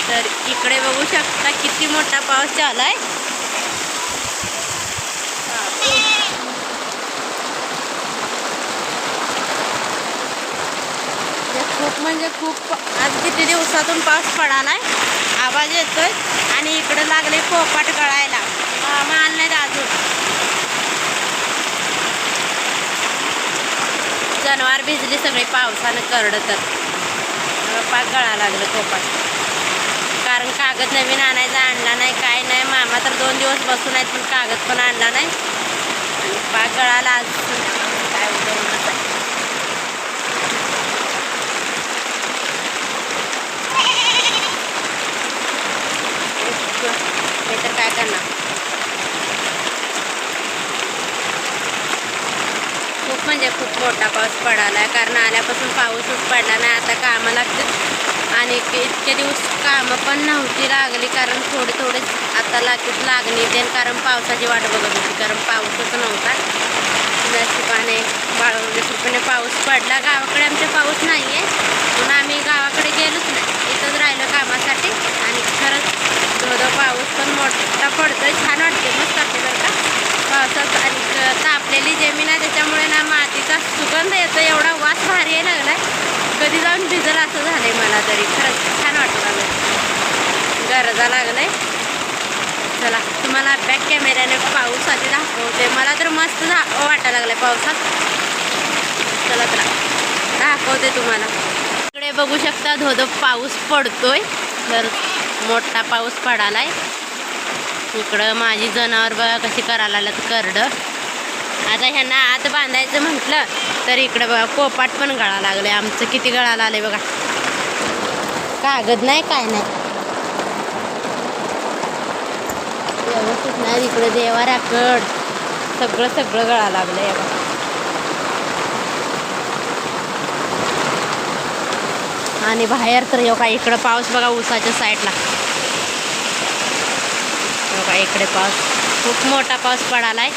तर इकडे बघू शकता किती मोठा पाऊस चालू आहे. खूप म्हणजे खूप आज किती दिवसातून पाऊस पडालाय. आवाज येतोय आणि इकडे लागले पोपाट गळायला. माल नाहीत अजून. जनावर भिजली सगळी पावसानं करडं तर पाक गळा लागलं पोपाट. कारण कागद नवीन आणायचा आणला नाही काय नाही. मामा तर 2 दिवस बसून आहेत पण कागद पण आणला नाही आणि पाक गळाला. आज काय होतं हे तर काय करणार. खूप म्हणजे खूप मोठा पाऊस पडाला आहे. कारण आल्यापासून पाऊसच पडला नाही. आता कामं लागतात आणि इतके दिवस कामं पण नव्हती लागली कारण थोडे आता लागणी ते. कारण पावसाची वाट बघत होती कारण पाऊसच नव्हता. नशिबाने 22 रुपयाने पाऊस पडला. गावाकडे आमच्या पाऊस नाही आहे म्हणून आम्ही गावाकडे गेलोच नाही. इथंच राहिलं कामासाठी. आणि खरंच धोधो पाऊस पण मोठा पडतोय. छान वाटते. मस्त वाटते बरं का पावसात. आणि तापलेली जमीन आहे त्याच्यामुळे ना मातीचा सुगंध येतो. एवढा वास भारी आहे लागलाय. कधी जाऊन भिजल असं झालंय मला तरी. खरंच छान वाटू लागलं. गरजा लागलंय. चला तुम्हाला बॅक कॅमेऱ्याने पाऊस आधी दाखवते. मला तर मस्त वाटायला लागलाय पावसात. चला तर दाखवते तुम्हाला. इकडे बघू शकता धोधो पाऊस पडतोय. तर मोठा पाऊस पडालाय. इकडं माझी जनावर बघा कशी करायला लागलं करडं. आता ह्यांना आत बांधायचं म्हटलं तर इकडं बघा पोपाट पण गळा लागले. आमचं किती गळाला आलंय बघा. कागद नाही काय नाही व्यवस्थित नाही. इकडे देवाऱ्याकड सगळं गळा लागलंय बघा. आणि बाहेर तर येऊ का इकडं पाऊस बघा ऊसाच्या साईडला. बघा इकडे पाऊस खूप मोठा पाऊस पडालाय.